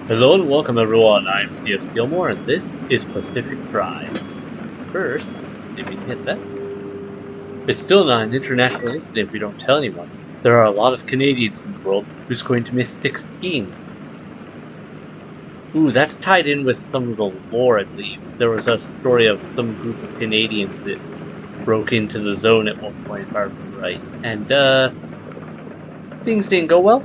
Hello and welcome everyone, I'm C.S.Gilmore and this is Pacific Drive. First, if we can hit that. It's still not an international incident if we don't tell anyone. There are a lot of Canadians in the world. Who's going to miss 16? Ooh, that's tied in with some of the lore, I believe. There was a story of some group of Canadians that broke into the zone at one point, if I remember right. And, things didn't go well.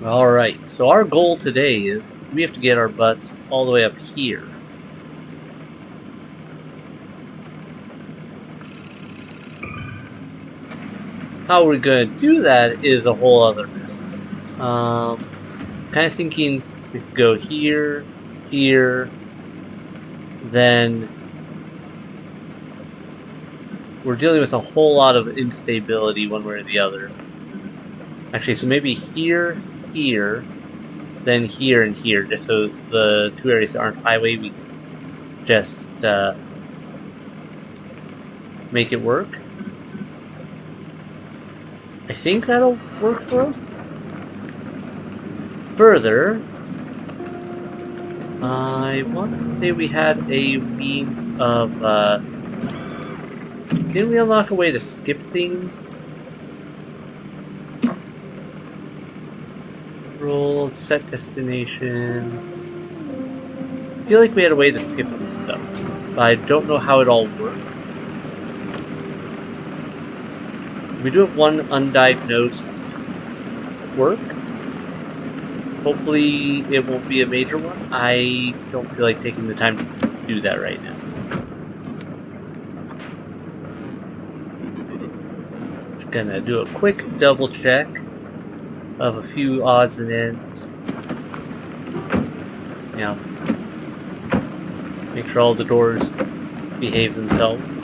Alright, so our goal today is we have to get our butts all the way up here. How we're going to do that is a whole other matter. Kind of thinking we could go here, here, then we're dealing with a whole lot of instability one way or the other. Actually, so maybe here, here, then here and here, just so the two areas that aren't highway, we just make it work. I think that'll work for us. Further, I want to say we had a means of, didn't we unlock a way to skip things? Roll, set destination. I feel like we had a way to skip some stuff, but I don't know how it all works. We do have one undiagnosed quirk. Hopefully it won't be a major one. I don't feel like taking the time to do that right now. Just gonna do a quick double check of a few odds and ends. Yeah. Make sure all the doors behave themselves.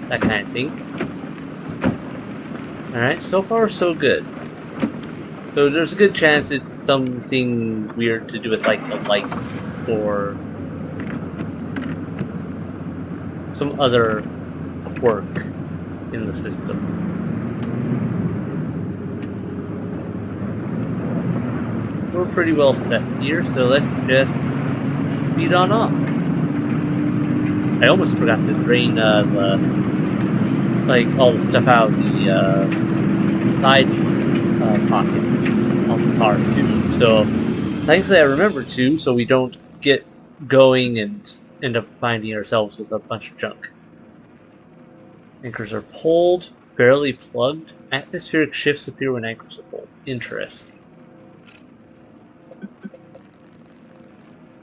That kind of thing. Alright, so far so good. So there's a good chance it's something weird to do with like the lights or some other quirk in the system. We're pretty well set here, so let's just speed on off. I almost forgot to drain all the stuff out of the side pockets on the car too. So thankfully I remembered to, so we don't get going and end up finding ourselves with a bunch of junk. Anchors are pulled, barely plugged. Atmospheric shifts appear when anchors are pulled. Interesting.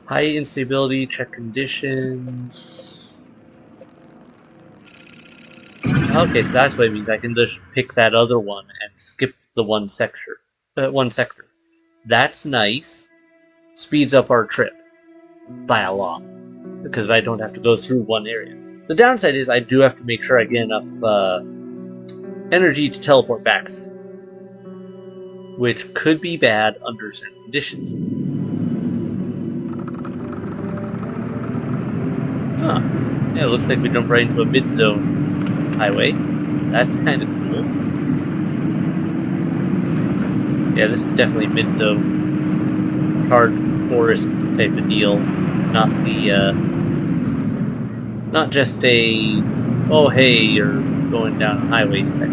High instability, check conditions. Okay, so that's what it means. I can just pick that other one and skip the one sector. That's nice. Speeds up our trip by a lot because I don't have to go through one area. The downside is I do have to make sure I get enough energy to teleport back, which could be bad under certain conditions. Huh. Yeah, it looks like we jumped right into a mid-zone highway. That's kind of cool. Yeah, this is definitely mid-zone charged forest type of deal. Not the, not just a, oh hey, you're going down a highway type.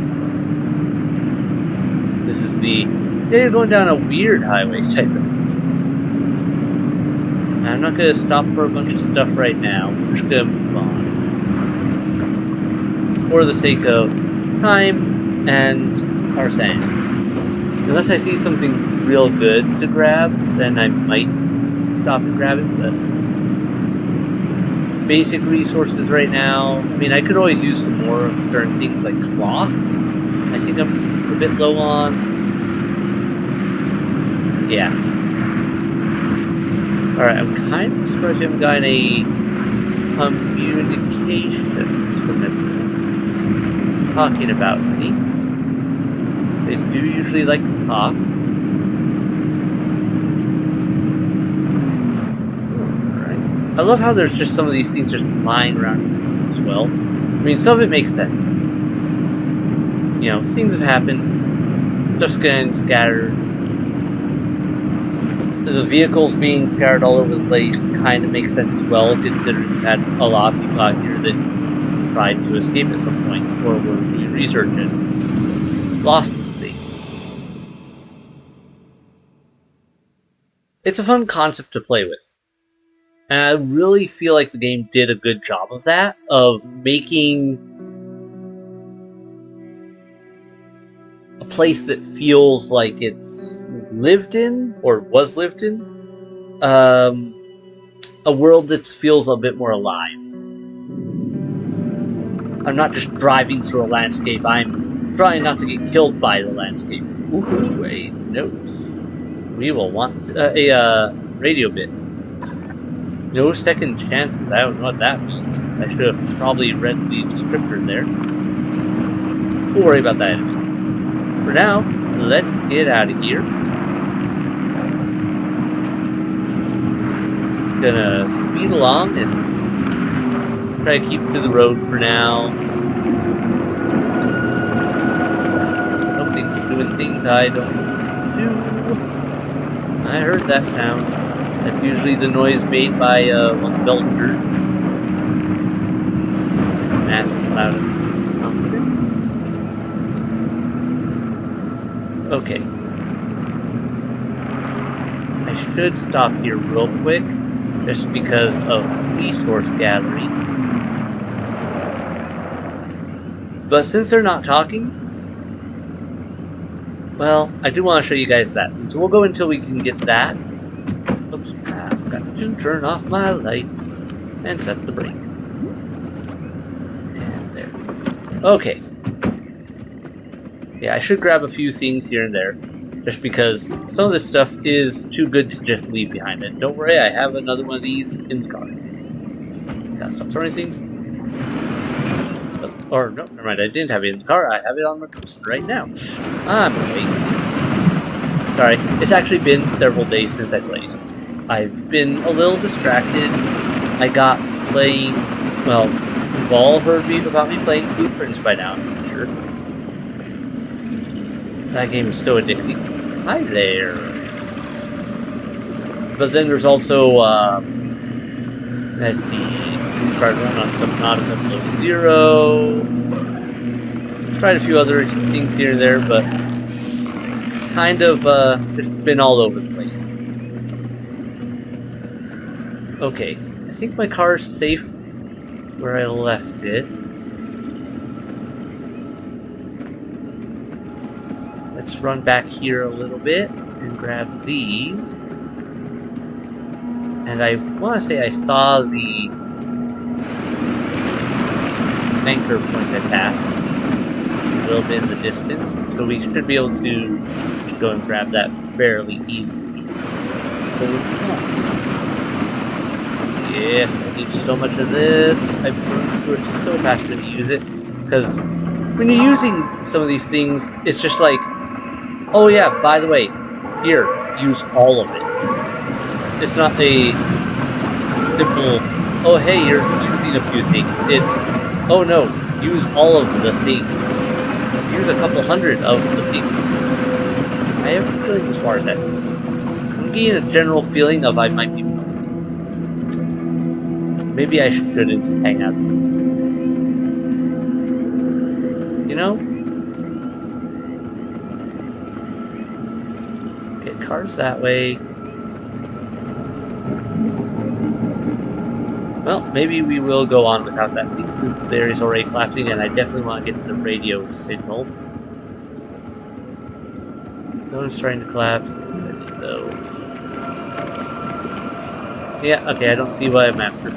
This is the, yeah, you're going down a weird highway type of thing. I'm not going to stop for a bunch of stuff right now. We're just going to move on. For the sake of time and our sanity. Unless I see something real good to grab, then I might stop and grab it, but basic resources right now, I mean, I could always use some more of certain things like cloth. I think I'm a bit low on. Yeah. Alright, I'm kind of surprised we haven't gotten a communications from everyone talking about things. They do usually like to talk. Alright. I love how there's just some of these things just lying around as well. I mean, some of it makes sense. You you know, things have happened. Stuff's getting scattered. The vehicles being scattered all over the place kind of makes sense as well, considering we've had a lot of people out here that tried to escape at some point, or were doing research and lost things. It's a fun concept to play with. And I really feel like the game did a good job of that, of making a place that feels like it's lived in, or was lived in. A world that feels a bit more alive. I'm not just driving through a landscape, I'm trying not to get killed by the landscape. Ooh, a note. We will want a radio bit. No second chances. I don't know what that means. I should have probably read the descriptor there. We'll worry about that in a minute. For now, let's get out of here. Gonna speed along and try to keep to the road for now. Something's doing things I don't do. I heard that sound. That's usually the noise made by one of the villagers. Asking about it. Okay. I should stop here real quick, just because of resource gathering. But since they're not talking, well, I do want to show you guys that. So we'll go until we can get that. Oops, I've got to turn off my lights and set the brake. And there. Okay. Yeah, I should grab a few things here and there, just because some of this stuff is too good to just leave behind. And don't worry, I have another one of these in the car. Gotta stop throwing things. Or, no, never mind, I didn't have it in the car, I have it on my person right now. I'm late. Sorry, it's actually been several days since I played. I've been a little distracted. I got playing, well, you've all heard about me playing Blueprints by now, I'm sure. That game is so addicting. Hi there. But then there's also, let's see, tried to run on Subnautica Below Zero. Tried a few other things here and there, but kind of just been all over the place. Okay, I think my car is safe where I left it. Let's run back here a little bit and grab these. And I want to say I saw the anchor point I passed a little bit in the distance, so we should be able to go and grab that fairly easily. Yes, I need so much of this. I burned through it so fast to use it, because when you're using some of these things, it's just like, oh yeah, by the way, here, use all of it. It's not a simple, oh hey, you're using a few things. It's, oh no, use all of the things. Use a couple hundred of the things. I have a feeling as far as that. I'm getting a general feeling of I might be wrong. Maybe I shouldn't hang out. You know? Okay, cars that way. Well, maybe we will go on without that thing since there is already collapsing and I definitely want to get the radio signal. So it's trying to collapse. Let's go. Yeah, okay, I don't see what I'm after.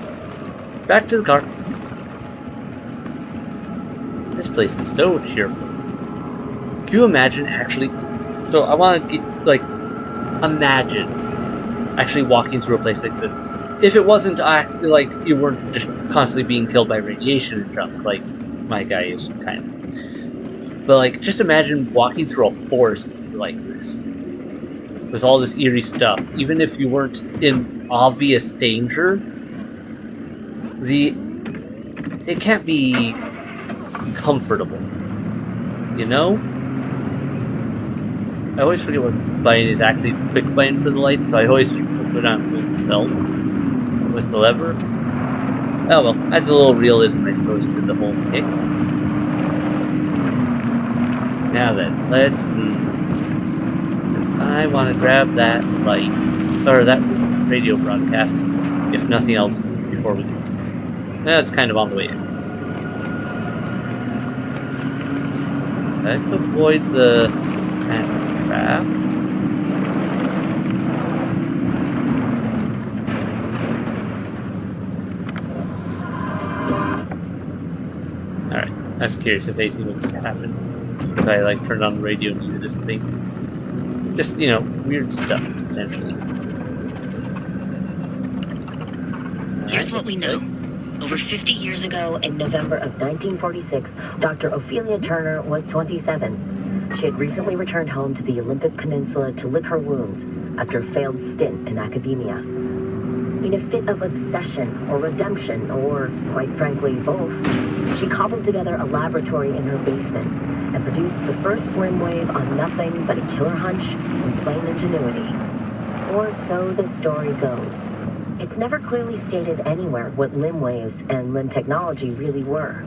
Back to the car. This place is so cheerful. Can you imagine actually... So I want to get, like, imagine actually walking through a place like this. If it wasn't like you weren't just constantly being killed by radiation and junk, like my guy is kind of. But like, just imagine walking through a forest like this, with all this eerie stuff. Even if you weren't in obvious danger, it can't be comfortable. You know, I always forget what button is actually the quick button for the light, so I always put on myself with the lever. Oh well, adds a little realism, I suppose, to the whole kick. Now then, let's move. I want to grab that light, or that radio broadcast, if nothing else, before we go. That's kind of on the way in. Let's avoid the massive trap. Alright, I was curious if anything would happen if I like turned on the radio and used this thing. Just, you know, weird stuff, potentially. Here's what we know. Over 50 years ago, in November of 1946, Dr. Ophelia Turner was 27. She had recently returned home to the Olympic Peninsula to lick her wounds after a failed stint in academia. In a fit of obsession or redemption, or quite frankly, both, she cobbled together a laboratory in her basement and produced the first limb wave on nothing but a killer hunch and plain ingenuity. Or so the story goes. It's never clearly stated anywhere what limb waves and limb technology really were.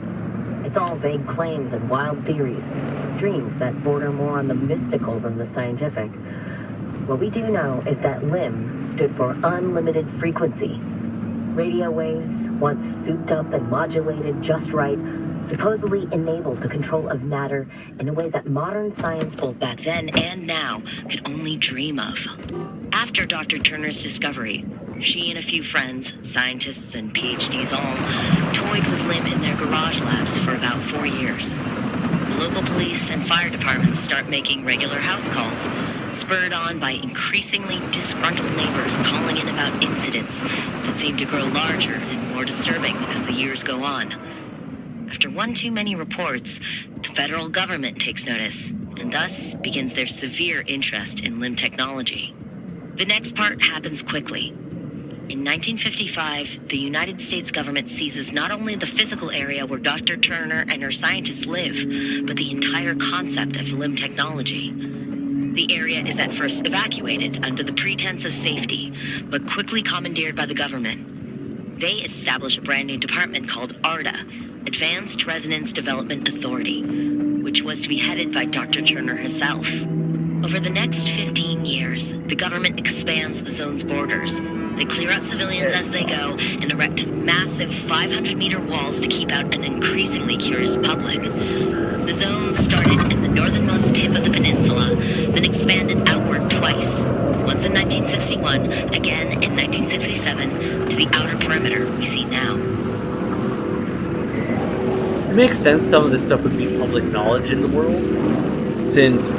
It's all vague claims and wild theories, dreams that border more on the mystical than the scientific. What we do know is that limb stood for unlimited frequency. Radio waves, once souped up and modulated just right, supposedly enabled the control of matter in a way that modern science, both back then and now, could only dream of. After Dr. Turner's discovery, she and a few friends, scientists and PhDs all, toyed with limb in their garage labs for about 4 years. The local police and fire departments start making regular house calls, spurred on by increasingly disgruntled neighbors calling in about incidents that seem to grow larger and more disturbing as the years go on. After one too many reports, the federal government takes notice, and thus begins their severe interest in limb technology. The next part happens quickly. In 1955, the United States government seizes not only the physical area where Dr. Turner and her scientists live, but the entire concept of limb technology. The area is at first evacuated under the pretense of safety, but quickly commandeered by the government. They establish a brand new department called ARDA, Advanced Resonance Development Authority, which was to be headed by Dr. Turner herself. Over the next 15 years, the government expands the zone's borders. They clear out civilians as they go and erect massive 500-meter walls to keep out an increasingly curious public. The zone started in the northernmost tip of the peninsula, then expanded outward twice. Once in 1961, again in 1967, to the outer perimeter we see now. It makes sense some of this stuff would be public knowledge in the world, since,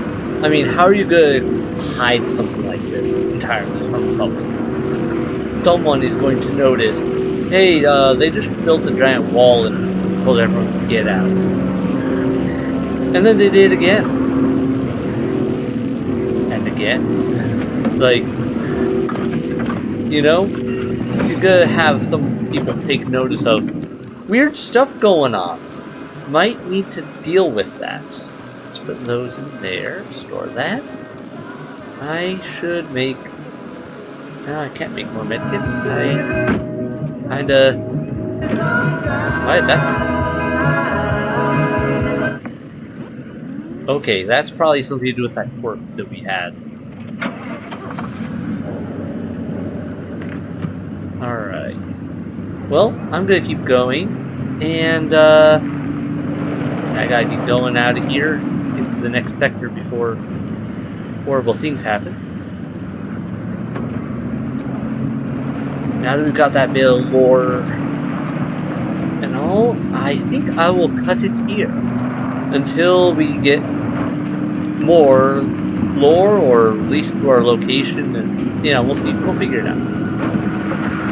I mean, how are you going to hide something like this entirely from the public? Someone is going to notice, hey, they just built a giant wall and told everyone to get out. And then they did again. And again. Like, you know, you're gonna have some people take notice of weird stuff going on. Might need to deal with that. Let's put those in there, store that. I should make... No, I can't make more medkits. I kinda... Why did that... Okay, that's probably something to do with that quirk that we had. Alright. Well, I'm gonna keep going, and I gotta keep going out of here into the next sector before horrible things happen. Now that we've got that bit of lore and all, I think I will cut it here until we get more lore, or at least to our location, and you know, we'll see. We'll figure it out.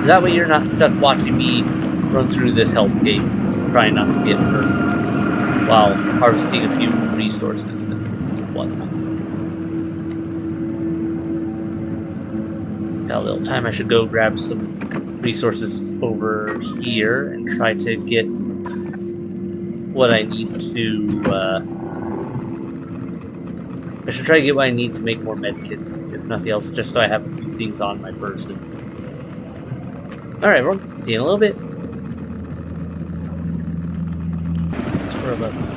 That way you're not stuck watching me run through this hellscape, trying not to get hurt while harvesting a few resources and whatnot. Got a little time. I should go grab some resources over here and try to get what I need to I should try to get what I need to make more medkits, if nothing else, just so I have these things on my person. Alright, everyone. See you in a little bit. That's for about this.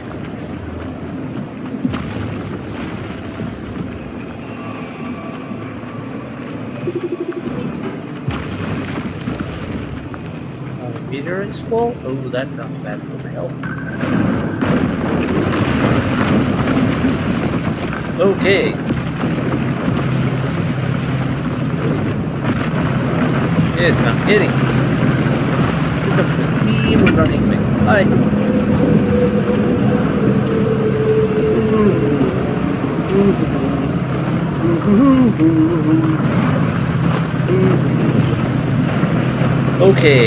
Meteorite's full? Oh, that sounds bad for my health. Okay. Yes, I'm kidding. Look at the steam running away. Hi. Okay.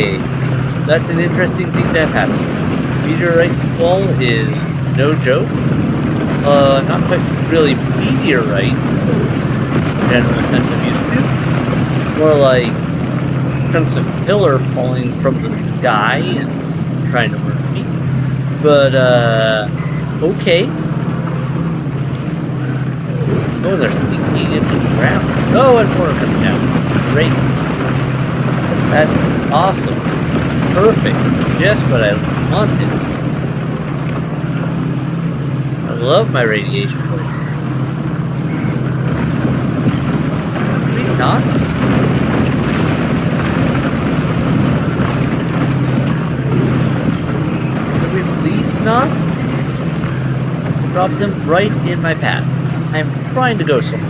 That's an interesting thing to have happen. Meteorite fall is no joke. Not quite really meteorite, in general sense I'm used to. More like chunks of pillar falling from the sky and trying to murder me. But, okay. Oh, there's leaking into the ground. Oh, and more coming down. Great. That's awesome. Perfect. Just what I wanted. I love my radiation poisoning. Maybe not. Could we please not? Drop them right in my path. I'm trying to go somewhere.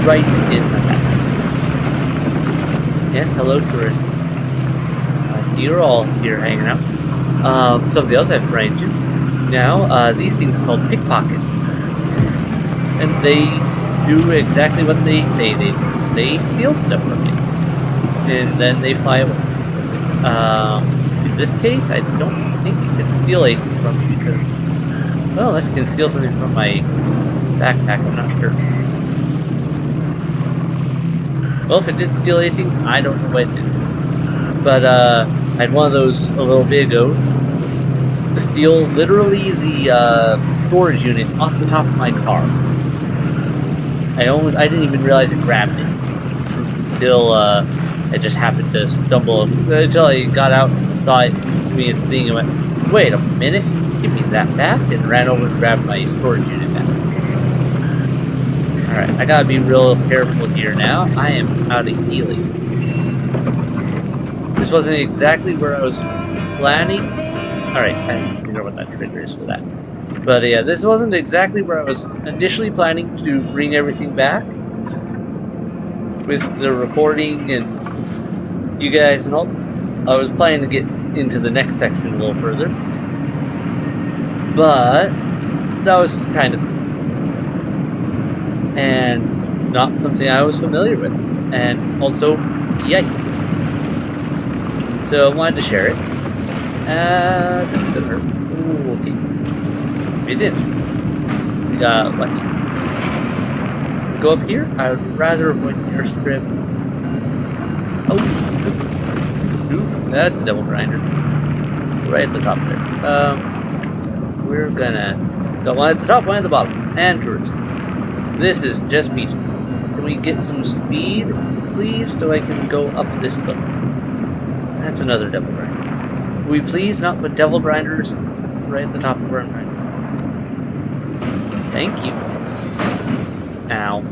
Right in my path. Yes, hello, tourist. I see you're all here hanging out. Something else I've run into. Now, these things are called pickpockets. And they do exactly what they say they do. They steal stuff from you. And then they fly away. In this case, I don't think you can steal anything from me because, well, unless you can steal something from my backpack, I'm not sure. Well, if it did steal anything, I don't know what it did. But, I had one of those a little bit ago to steal literally the, storage unit off the top of my car. I didn't even realize it grabbed it. Until, I just happened to stumble, until I got out and saw it doing its thing and went, wait a minute, give me that back, and ran over and grabbed my storage unit back. Alright, I gotta be real careful here now. I am out of healing. This wasn't exactly where I was planning. Alright, I don't know what that trigger is for that. But yeah, this wasn't exactly where I was initially planning to bring everything back. With the recording and you guys and all. I was planning to get into the next section a little further. But that was kind of and not something I was familiar with. And also, yikes. So I wanted to share it. This could hurt. Ooh, okay. We did. We got lucky. Go up here? I would rather avoid the airstrip. Oh. Ooh, that's a double grinder. Right at the top there. We're gonna got one at the top, one at the bottom. And tourists. This is just beach. Can we get some speed, please, so I can go up this hill? That's another devil grinder. Can we please not put devil grinders right at the top of our grinder? Thank you. Ow.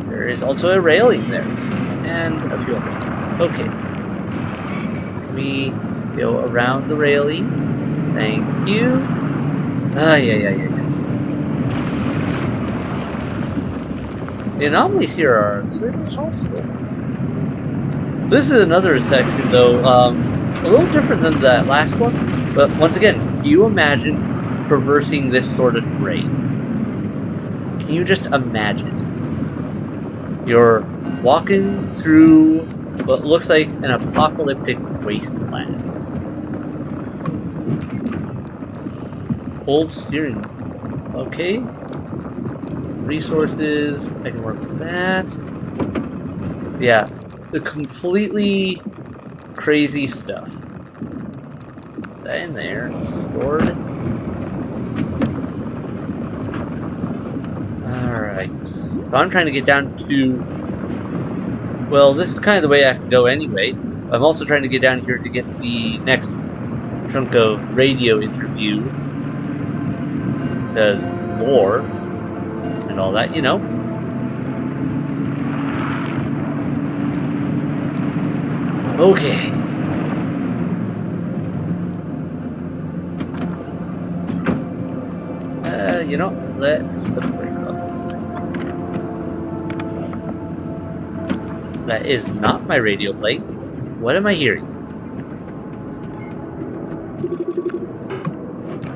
There is also a railing there. And a few other things. Okay. Can we go around the railing? Thank you. Yeah. The anomalies here are a little hostile. This is another section, though, a little different than that last one. But once again, can you imagine traversing this sort of terrain? Can you just imagine? You're walking through what looks like an apocalyptic wasteland. Old steering wheel. Okay. Resources. I can work with that. Yeah. The completely crazy stuff. that in there. Stored. Alright. So I'm trying to get down to... Well, this is kind of the way I have to go anyway. I'm also trying to get down here to get the next chunk of radio interview. Because lore and all that, you know. Okay. You know, let's put the brakes on. That is not my radio plate. What am I hearing?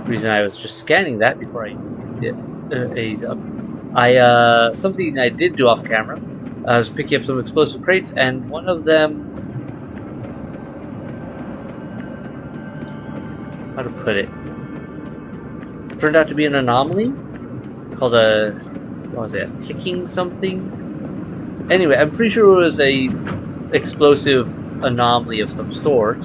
The reason I was just scanning that before I hit something I did do off camera. I was picking up some explosive crates, and one of them, how to put it, turned out to be an anomaly called a, what was it, ticking something? Anyway, I'm pretty sure it was a explosive anomaly of some sort.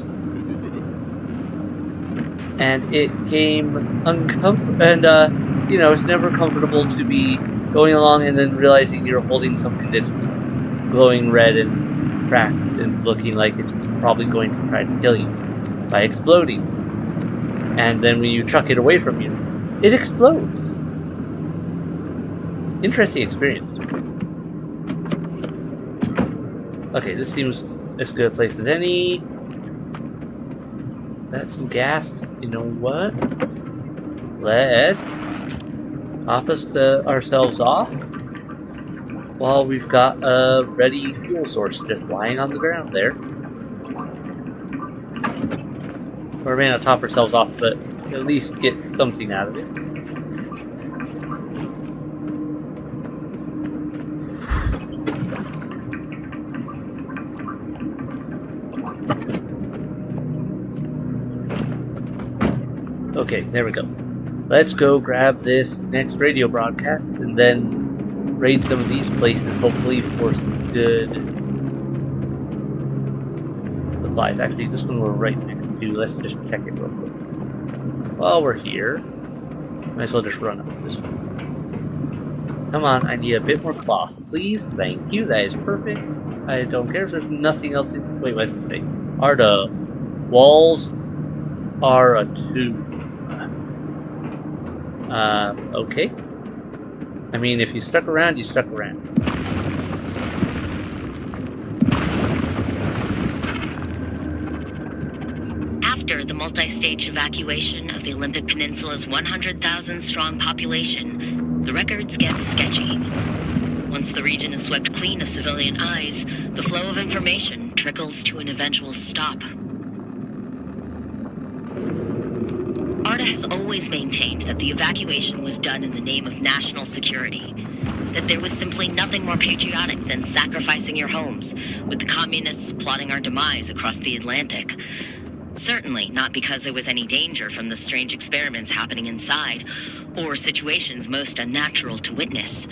And it came uncomfortable, and you know, it's never comfortable to be going along and then realizing you're holding something that's glowing red and cracked and looking like it's probably going to try to kill you by exploding. And then when you chuck it away from you, it explodes. Interesting experience. Okay, this seems as good a place as any. That's some gas. You know what? Let's top ourselves off while we've got a ready fuel source just lying on the ground there. Or we may not top ourselves off, but at least get something out of it. Okay, there we go. Let's go grab this next radio broadcast and then raid some of these places, hopefully for some good supplies. Actually, this one we're right next to. Let's just check it real quick. While we're here, might as well just run up this one. Come on, I need a bit more cloth, please. Thank you, that is perfect. I don't care if there's nothing else in... Wait, what does it say? Are the walls are a tube? Okay. I mean, if you stuck around, you stuck around. After the multi-stage evacuation of the Olympic Peninsula's 100,000-strong population, the records get sketchy. Once the region is swept clean of civilian eyes, the flow of information trickles to an eventual stop. ARDA has always maintained that the evacuation was done in the name of national security, that there was simply nothing more patriotic than sacrificing your homes, with the communists plotting our demise across the Atlantic. Certainly not because there was any danger from the strange experiments happening inside, or situations most unnatural to witness.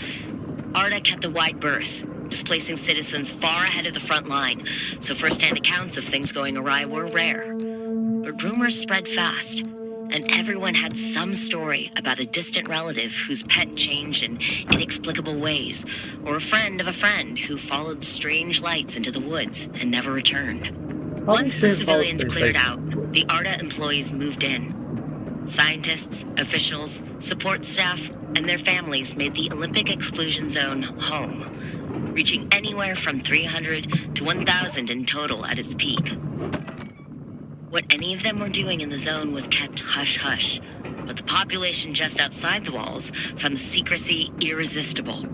ARDA kept a wide berth, displacing citizens far ahead of the front line, so first-hand accounts of things going awry were rare. But rumors spread fast, and everyone had some story about a distant relative whose pet changed in inexplicable ways, or a friend of a friend who followed strange lights into the woods and never returned. Once the civilians cleared out, the ARDA employees moved in. Scientists, officials, support staff, and their families made the Olympic exclusion zone home, reaching anywhere from 300 to 1,000 in total at its peak. What any of them were doing in the zone was kept hush-hush, but the population just outside the walls found the secrecy irresistible.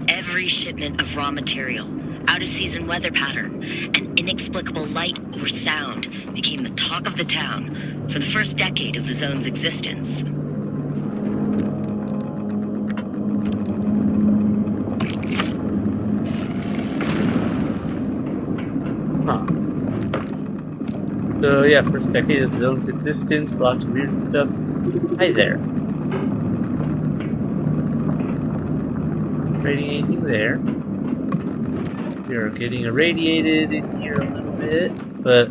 Every shipment of raw material, out-of-season weather pattern, and inexplicable light or sound became the talk of the town for the first decade of the zone's existence. So yeah, first decade of the zone's existence, lots of weird stuff. Hi there. Trading anything there. We are getting irradiated in here a little bit, but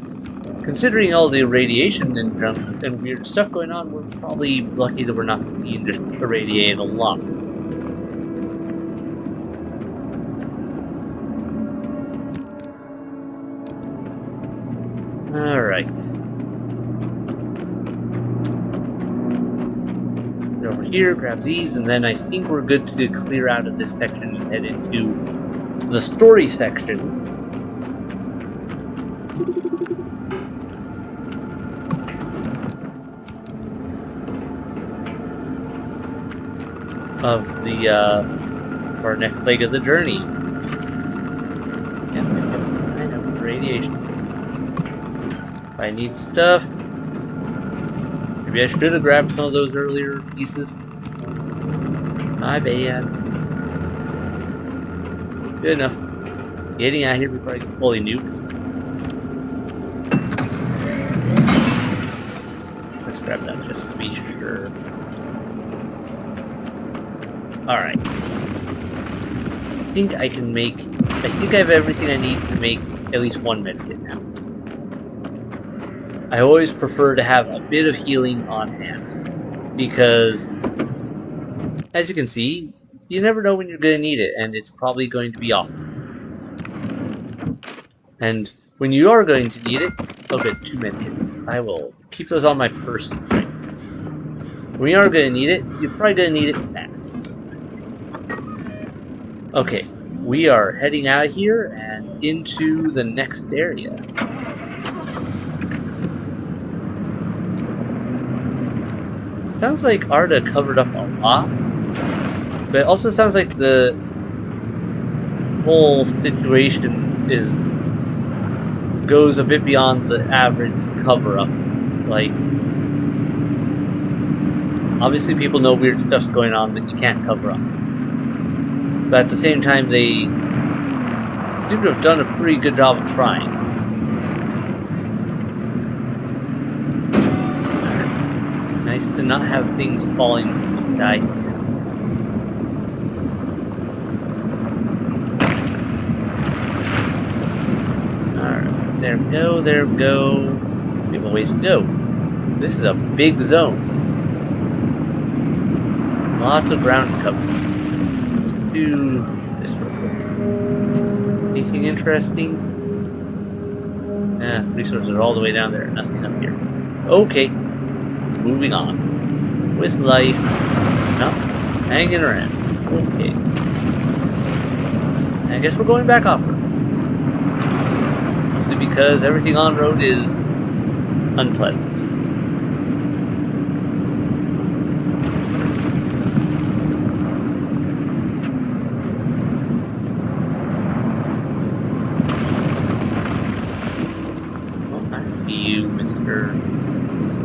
considering all the radiation and junk and weird stuff going on, we're probably lucky that we're not being just irradiated a lot. Alright. Over here, grab these, and then I think we're good to clear out of this section and head into the story section. Of the, our next leg of the journey. Yep, I know, radiation. If I need stuff, maybe I should have grabbed some of those earlier pieces. My bad. Good enough. Getting out of here before I get fully nuked. Let's grab that just to be sure. Alright. I think I have everything I need to make at least one medkit now. I always prefer to have a bit of healing on hand. Because, as you can see, you never know when you're going to need it, and it's probably going to be awful. And when you are going to need it, oh good, 2 medkits. I will keep those on my person. When you are going to need it, you're probably going to need it fast. Okay, we are heading out of here and into the next area. Sounds like Arda covered up a lot, but it also sounds like the whole situation goes a bit beyond the average cover-up. Like, obviously people know weird stuff's going on that you can't cover up. But at the same time, they seem to have done a pretty good job of trying. Nice to not have things falling from the sky. Alright, there we go, there we go. We have a ways to go. This is a big zone. Lots of ground to cover. Do this real quick. Anything interesting? Resources are all the way down there. Nothing up here. Okay. Moving on. With life. No. Hanging around. Okay. I guess we're going back off-road. Mostly because everything on-road is unpleasant.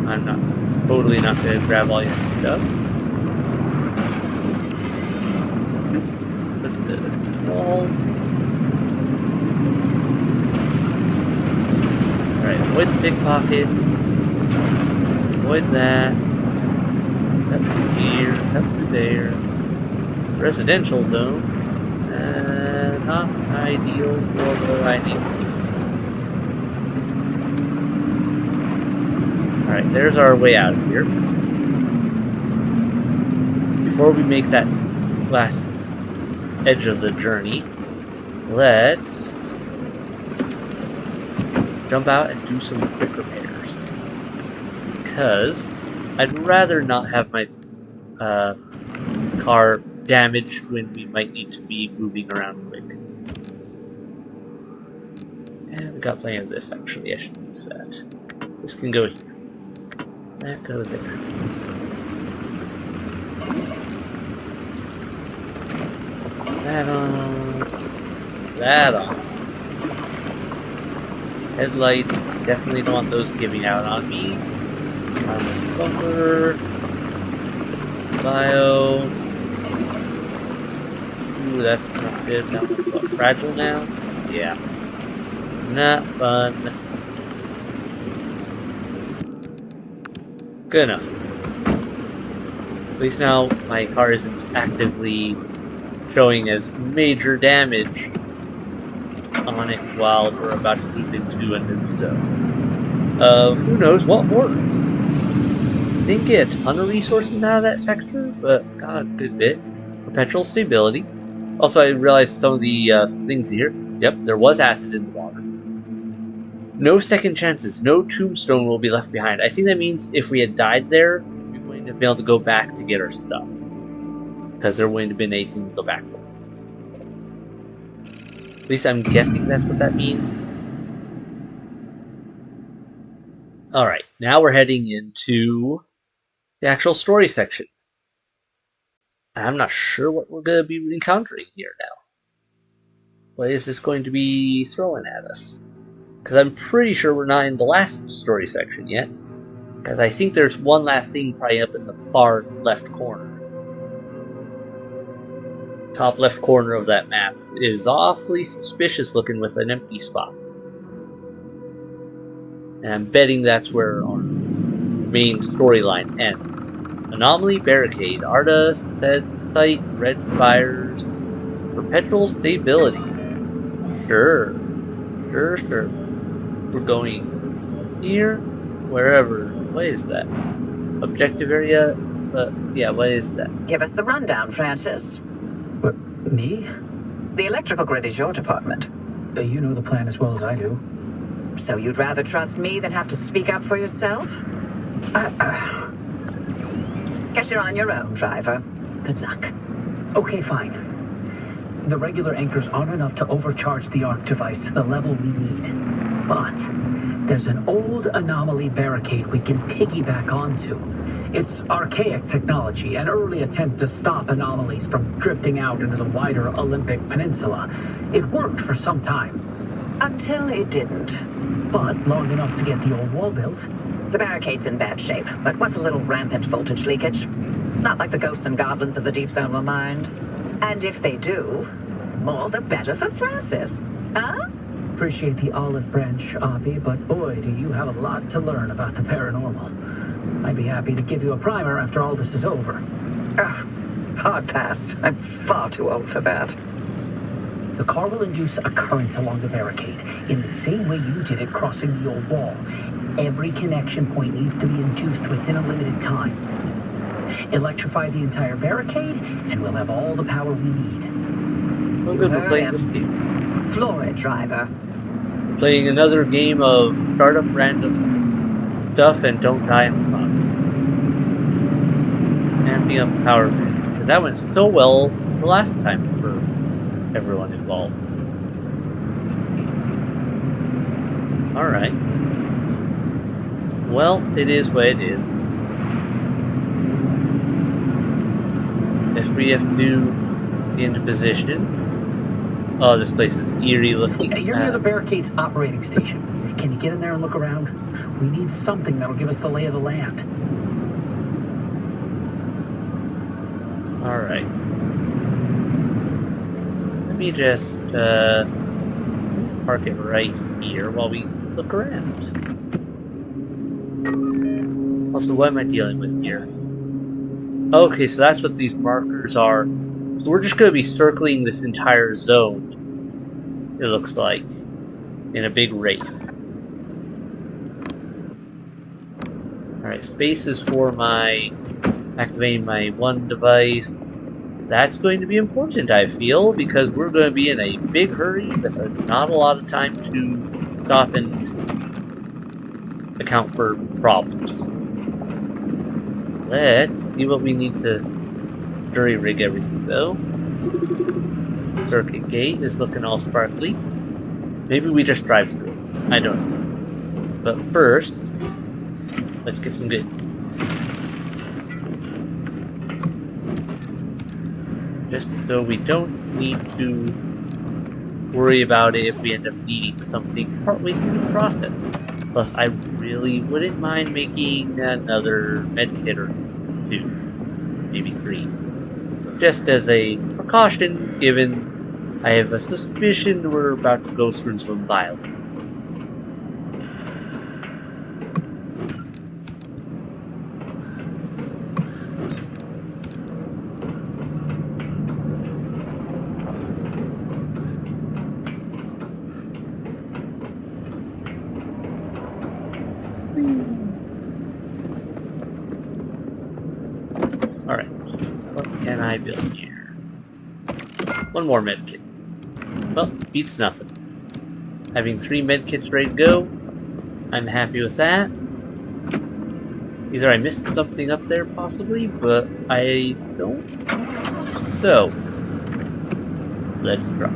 I'm not totally not going to grab all your stuff. Put the wall. Alright, avoid the pickpocket. Avoid that. That's here. That's through there. Residential zone. Not ideal for what I need. Alright, there's our way out of here. Before we make that last edge of the journey, let's jump out and do some quick repairs. Because I'd rather not have my car damaged when we might need to be moving around quick. And we got plenty of this actually, I should use that. This can go here. That goes there. That on. That on. Headlights. Definitely don't want those giving out on me. Bumper. Bio. Ooh, that's not good. That one's what, fragile now? Yeah. Not fun. Good enough. At least now my car isn't actively showing as major damage on it while we're about to move into a new zone. of who knows what horrors. Didn't get a ton of resources out of that sector, but got a good bit. Perpetual stability. Also, I realized some of the things here. Yep, there was acid in the water. No second chances. No tombstone will be left behind. I think that means if we had died there, we wouldn't have been able to go back to get our stuff. Because there wouldn't have been anything to go back for. At least I'm guessing that's what that means. Alright, now we're heading into the actual story section. I'm not sure what we're going to be encountering here now. What is this going to be throwing at us? Because I'm pretty sure we're not in the last story section yet. Because I think there's one last thing probably up in the far left corner. Top left corner of that map is awfully suspicious looking with an empty spot. And I'm betting that's where our main storyline ends. Anomaly Barricade, Arda, Site, Red Spires, Perpetual Stability. Sure. We're going here, wherever. What is that? Objective area? Yeah, what is that? Give us the rundown, Francis. What, me? The electrical grid is your department. You know the plan as well as I do. So you'd rather trust me than have to speak up for yourself? Guess you're on your own, driver. Good luck. Okay, fine. The regular anchors aren't enough to overcharge the arc device to the level we need. But there's an old anomaly barricade we can piggyback onto. It's archaic technology, an early attempt to stop anomalies from drifting out into the wider Olympic Peninsula. It worked for some time. Until it didn't. But long enough to get the old wall built. The barricade's in bad shape, but what's a little rampant voltage leakage? Not like the ghosts and goblins of the Deep Zone will mind. And if they do, more the better for Francis. Huh? Appreciate the olive branch, Abby, but boy, do you have a lot to learn about the paranormal. I'd be happy to give you a primer after all this is over. Ugh, hard pass. I'm far too old for that. The car will induce a current along the barricade, in the same way you did it crossing the old wall. Every connection point needs to be induced within a limited time. Electrify the entire barricade, and we'll have all the power we need. I'm good for playing this game. Floor it, driver. Playing another game of start up random stuff and don't die in the process. Amping up power grids. Because that went so well the last time for everyone involved. Alright. Well, it is what it is. If we have to be into position. Oh, this place is eerie looking. You're near the barricade's operating station. Can you get in there and look around? We need something that'll give us the lay of the land. Alright. Let me just park it right here while we look around. Also, what am I dealing with here? Okay, so that's what these markers are. So we're just going to be circling this entire zone, it looks like, in a big race. Alright, space is for my activating my one device. That's going to be important, I feel, because we're going to be in a big hurry with not a lot of time to stop and account for problems. Let's see what we need to jury rig everything though. Circuit gate is looking all sparkly. Maybe we just drive through it. I don't know. But first, let's get some goods. Just so we don't need to worry about it if we end up needing something partway through the process. Plus, I really wouldn't mind making another medkit or 2, maybe 3. Just as a precaution, given I have a suspicion we're about to go through some violence. I build here? One more medkit. Well, beats nothing. Having 3 medkits ready to go, I'm happy with that. Either I missed something up there, possibly, but I don't think so. Let's drop.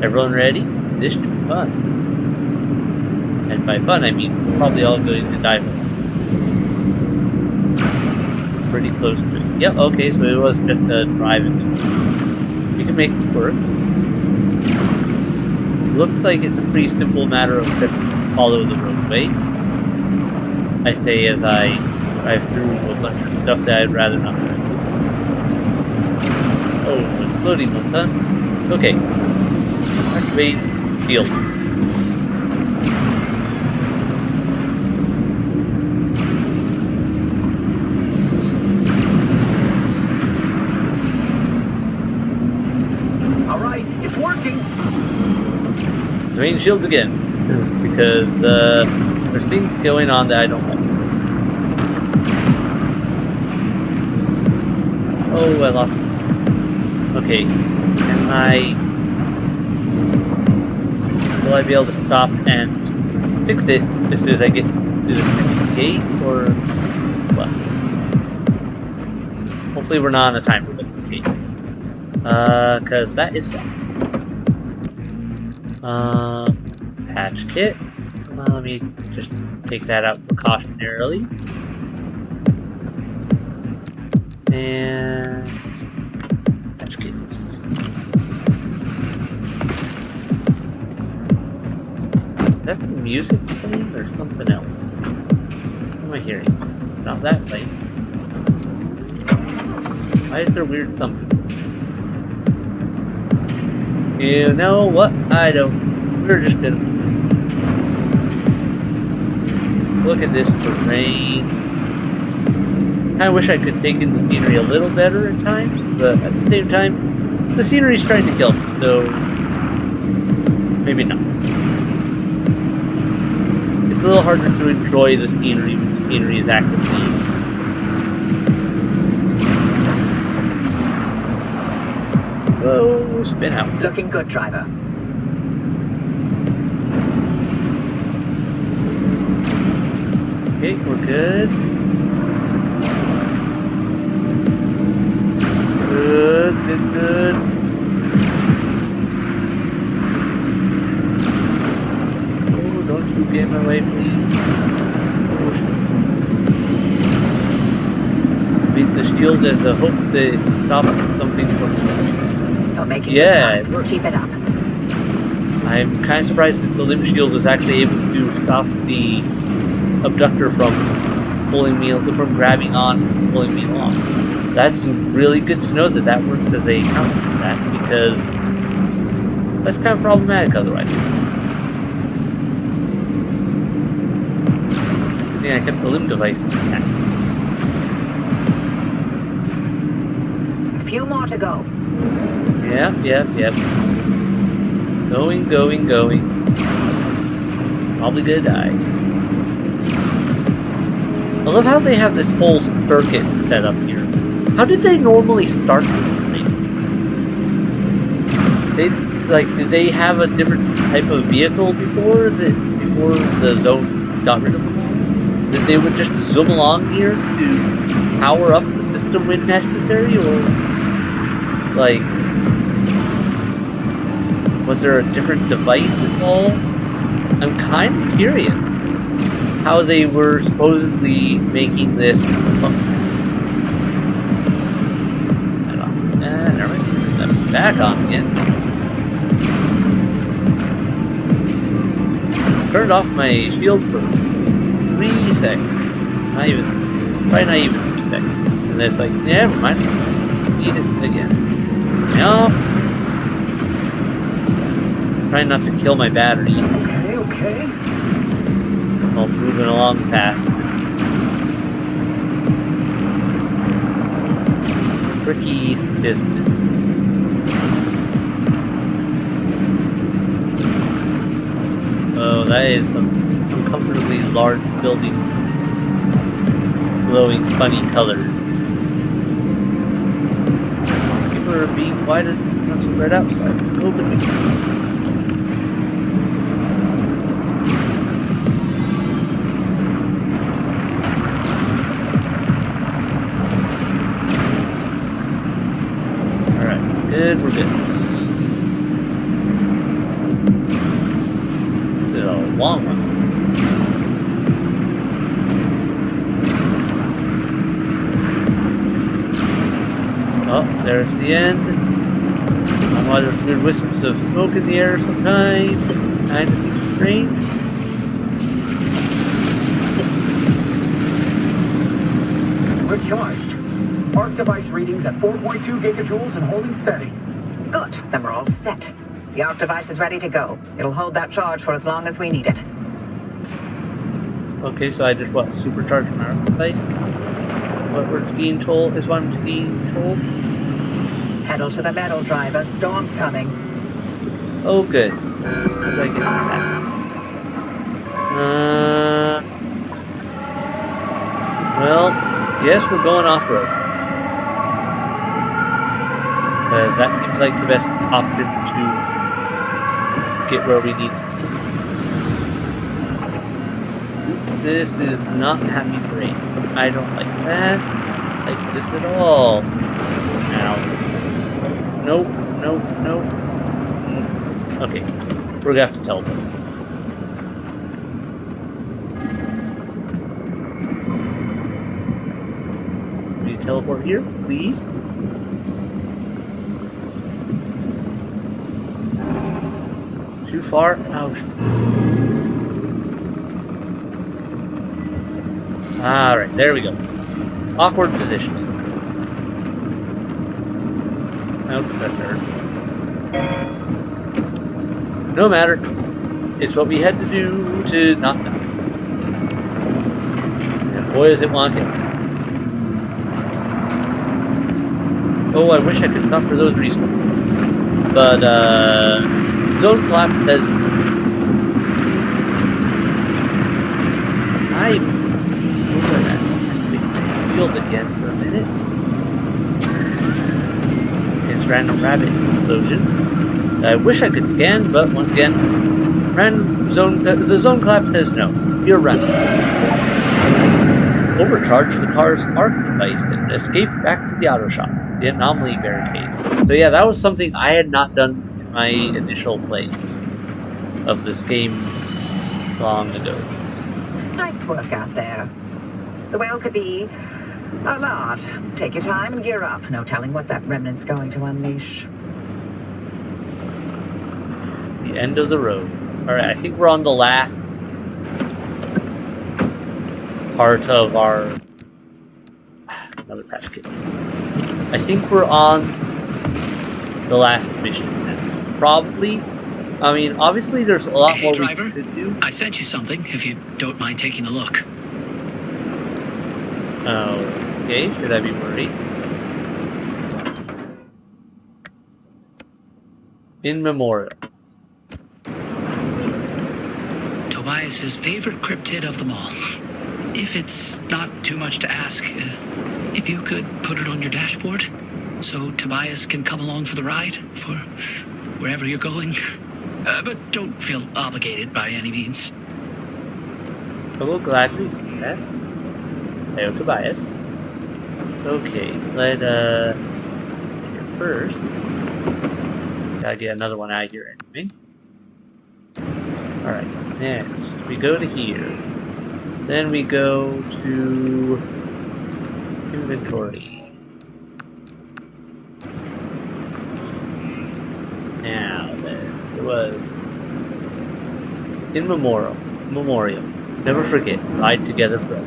Everyone ready? This should be fun. And by fun, I mean we're probably all going to die. Pretty close to it. Yep, okay, so it was just a driving. We can make it work. Looks like it's a pretty simple matter of just follow the roadway. I say as I drive through a bunch of stuff that I'd rather not drive through. Oh, it's loading once, huh? Okay. Activate shield. Alright, it's working! Doing shields again. Because there's things going on that I don't like. Oh, I lost it. Okay. Will I be able to stop and fix it as soon as I get to this next gate, or what? Hopefully we're not on a timer with this gate. Cause that is fun. Patch kit. Well, let me just take that out precautionarily. And patch kit. Is that the music playing or something else? What am I hearing? Not that playing. Why is there weird thumping? You know what? I don't. We're just gonna look at this terrain. I wish I could take in the scenery a little better at times, but at the same time, the scenery's trying to kill me, so maybe not. It's a little harder to enjoy the scenery when the scenery is actively. Whoa, spin out. Looking good, driver. Okay, we're good. Good. Oh, don't you get in my way, please. Oh, beat the shield as a hope that stops something from. You're making Yeah. good time. We'll keep it up. I'm kind of surprised that the limb shield was actually able to stop the abductor from grabbing on and pulling me along. That's really good to know that that works as a counter to that, because that's kind of problematic otherwise. I think I kept the limb device intact. A few more to go. Yep. Going. Probably gonna die. I love how they have this whole circuit set up here. How did they normally start this thing? Did they have a different type of vehicle before the zone got rid of them all? That they would just zoom along here to power up the system when necessary, or like, was there a different device involved? I'm kind of curious how they were supposedly making this function. Never mind. I'm back on again. Turned off my shield for 3 seconds. Probably not even 3 seconds. And then it's like, yeah, never mind. Need it again. No. Trying not to kill my battery. Okay. While moving along fast. Tricky business. Oh, that is some uncomfortably large buildings glowing funny colors. be quite enough spread out. So I can open it. Alright, good, we're good. This is a long one. Oh, there's the end. Why there's weird wisps of smoke in the air sometimes. Kind of seems strange. We're charged. Arc device readings at 4.2 gigajoules and holding steady. Good, then we're all set. The arc device is ready to go. It'll hold that charge for as long as we need it. Okay, so I just what? Supercharged my arc device? What we're being told is what I'm being told? Pedal to the metal, driver. Storm's coming. Oh, good. How do I get that? Well, guess we're going off-road. Because that seems like the best option to get where we need to. This is not happy terrain. I don't like that. Like this at all. Now. Nope, nope, nope. Okay, we're gonna have to teleport. Can you teleport here, please? Too far? Ouch. Alright, there we go. Awkward position. Nope, that's hurt. No matter. It's what we had to do to not die. And boy, does it want it. Oh, I wish I could stop for those reasons. But, Zone Collapse says... I'm over that big field again for a minute. Random rabbit explosions. I wish I could scan, but once again, the zone collapse says no. You're running. Overcharge the car's arc device and escape back to the auto shop. The anomaly barricade. So yeah, that was something I had not done in my initial play of this game long ago. Nice work out there. The whale could be a lot. Take your time and gear up. No telling what that remnant's going to unleash. The end of the road. Alright, I think we're on the last part of our... Another patch kit. I think we're on the last mission. Probably. I mean, obviously there's a lot more driver, we could do. I sent you something, if you don't mind taking a look. Okay, should I be worried? In memorial. Tobias's favorite cryptid of them all. If it's not too much to ask, if you could put it on your dashboard, so Tobias can come along for the ride, for wherever you're going. But don't feel obligated by any means. I will gladly see that. Hello, Tobias. Okay, let's see here first. Gotta get another one out of here anyway. Alright, next we go to here. Then we go to inventory. Now then, it was in memorial. Never forget, ride together forever.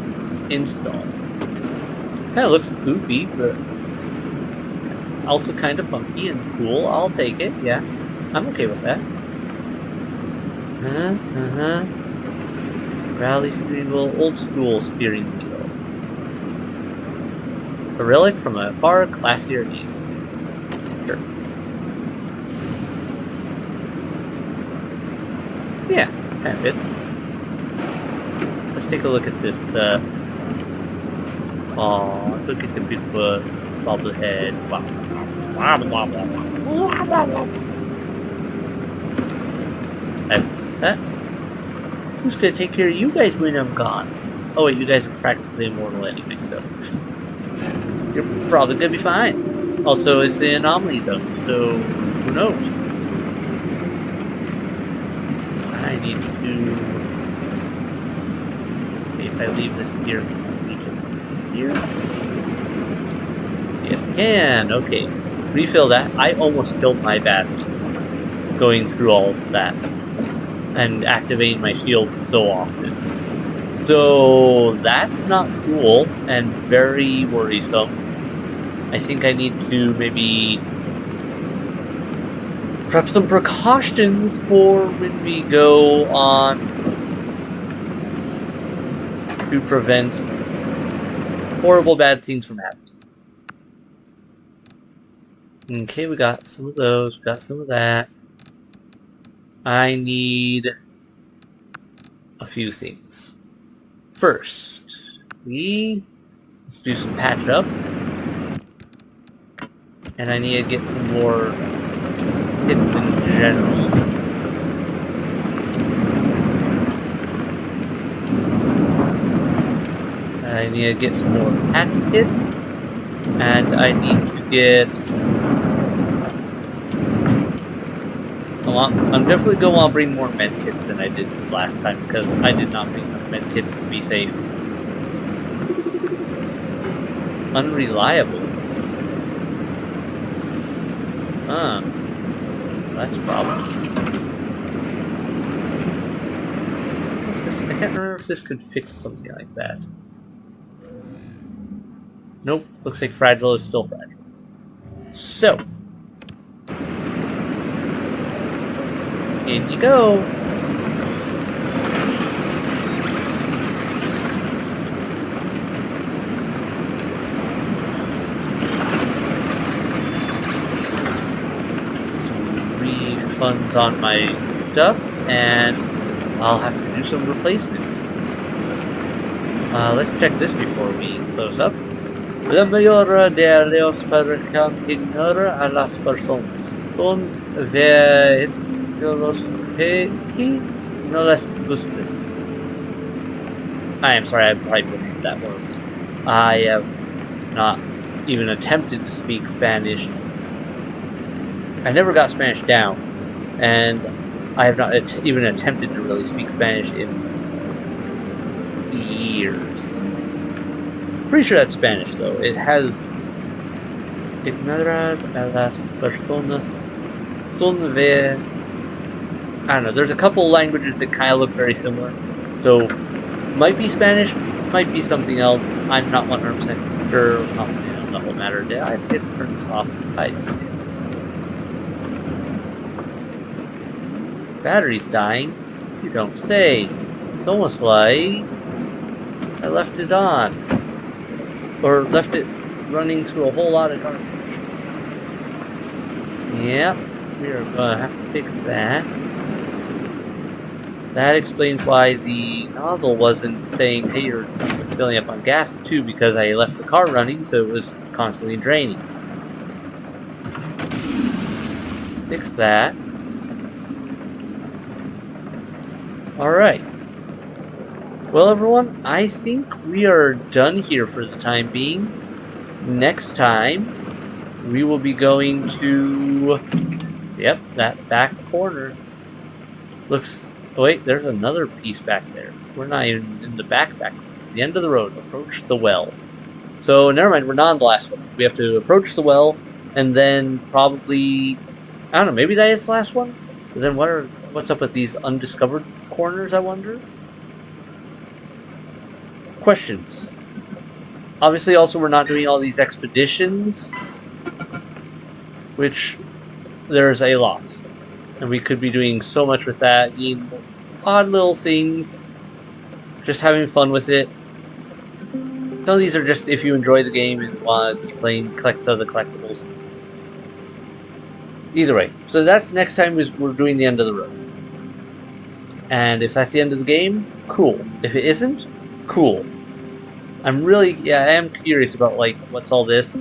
Install. Kind of looks goofy, but also kind of funky and cool. I'll take it. Yeah, I'm okay with that. Rally steering wheel, old school steering wheel. A relic from a far classier age. Sure. Yeah, kind of fits. Let's take a look at this. Oh, look at the Bigfoot bobblehead. Wow. Blah, blah, blah, blah, blah, blah. That? Who's gonna take care of you guys when I'm gone? Oh wait, you guys are practically immortal anyway, so you're probably gonna be fine. Also, it's the anomaly zone, so who knows? I need to. Okay, if I leave this here, here. Yes, I can. Okay, refill that. I almost killed my battery going through all of that and activating my shield so often. So that's not cool and very worrisome. I think I need to maybe prep some precautions for when we go on to prevent horrible bad things from happening. Okay, we got some of those, we got some of that. I need a few things. First, let's do some patch up. And I need to get some more hits in general. I need to get some more patch hits. And I need to get... I'm definitely going to want to bring more med kits than I did this last time, because I did not bring enough med kits to be safe. Unreliable. Huh. That's a problem. What's this? I can't remember if this could fix something like that. Nope. Looks like fragile is still fragile. So. In you go. Funds on my stuff, and I'll have to do some replacements. Let's check this before we close up. La mayoría de los fabricantes ignora a las personas. Son vehículos que no les gustan. I am sorry, I probably butchered that word. I have not even attempted to speak Spanish. I never got Spanish down. And I have not even attempted to really speak Spanish in years. Pretty sure that's Spanish, though. It has... Ignorar a las personas son ve... I don't know, there's a couple languages that kind of look very similar. So, might be Spanish, might be something else. I'm not 100% sure. Oh, man, that whole matter. Did I forget to turn this off? Battery's dying? You don't say. It's almost like I left it on. Or left it running through a whole lot of garbage. Yep, we are gonna have to fix that. That explains why the nozzle wasn't saying, hey, you're filling up on gas too, because I left the car running, so it was constantly draining. Fix that. Alright. Well, everyone, I think we are done here for the time being. Next time, we will be going to... Yep, that back corner. Looks... Oh, wait, there's another piece back there. We're not even in the back. The end of the road. Approach the well. So, never mind, we're not on the last one. We have to approach the well, and then probably... I don't know, maybe that is the last one? But then what's up with these undiscovered corners, I wonder? Questions. Obviously, also, we're not doing all these expeditions, which there's a lot. And we could be doing so much with that, doing odd little things, just having fun with it. Some of these are just if you enjoy the game and want to keep playing, collect other collectibles. Either way, so that's next time we're doing the end of the road. And if that's the end of the game, cool. If it isn't, cool. I am curious about, like, what's all this.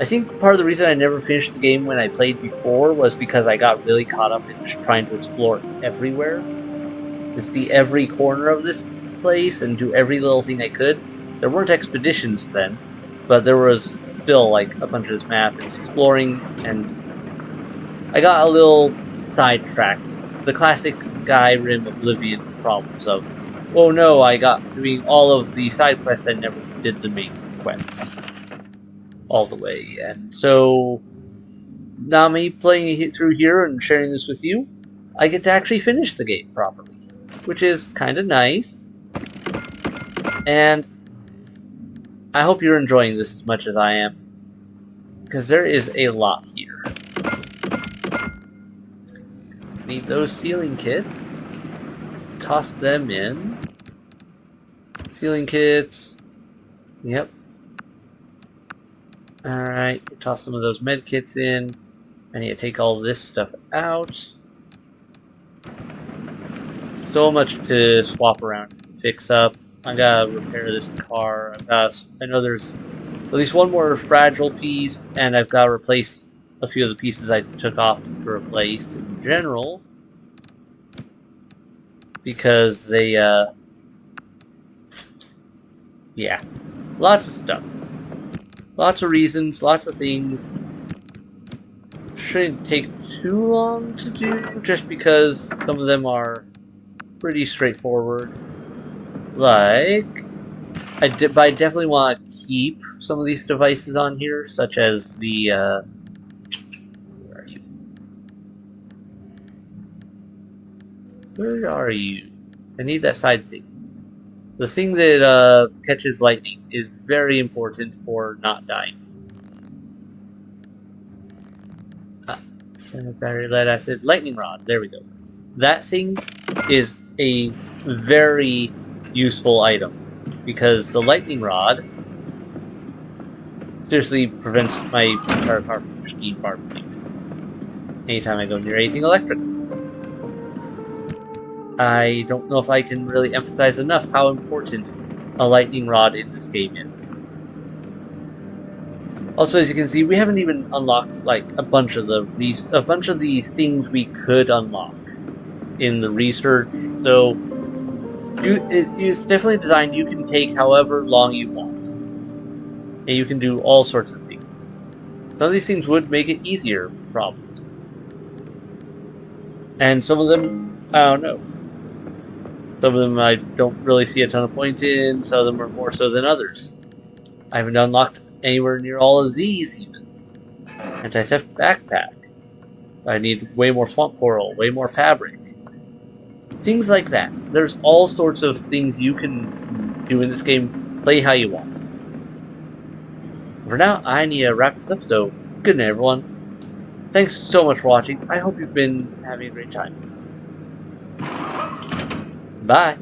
I think part of the reason I never finished the game when I played before was because I got really caught up in just trying to explore everywhere. And see every corner of this place and do every little thing I could. There weren't expeditions then, but there was still like a bunch of this map and exploring, and I got a little sidetracked. The classic Skyrim Oblivion problems of, oh no, I got doing all of the side quests and never did the main quest all the way. And so now me playing it through here and sharing this with you, I get to actually finish the game properly, which is kind of nice. And I hope you're enjoying this as much as I am, because there is a lot here. Need those ceiling kits. Toss them in. Ceiling kits. Yep. Alright, toss some of those med kits in. I need to take all this stuff out. So much to swap around and fix up. I gotta repair this car. I know there's at least one more fragile piece, and I've got to replace a few of the pieces I took off to replace in general, because they, yeah, lots of stuff. Lots of reasons, lots of things. Shouldn't take too long to do, just because some of them are pretty straightforward. Like, but I definitely want to keep some of these devices on here, such as the, where are you? Where are you? I need that side thing. The thing that catches lightning is very important for not dying. Center battery, lead acid, lightning rod. There we go. That thing is a very useful item, because the lightning rod seriously prevents my entire car from machine firing anytime I go near anything electric. I don't know if I can really emphasize enough how important a lightning rod in this game is. Also, as you can see, we haven't even unlocked like a bunch of these things we could unlock in the research. So it's definitely designed. You can take however long you want, and you can do all sorts of things. Some of these things would make it easier, probably, and some of them I don't know. Some of them I don't really see a ton of point in. Some of them are more so than others. I haven't unlocked anywhere near all of these even. Anti-theft backpack. I need way more swamp coral, way more fabric. Things like that. There's all sorts of things you can do in this game. Play how you want. For now, I need to wrap this up, so good night everyone. Thanks so much for watching. I hope you've been having a great time. Bye.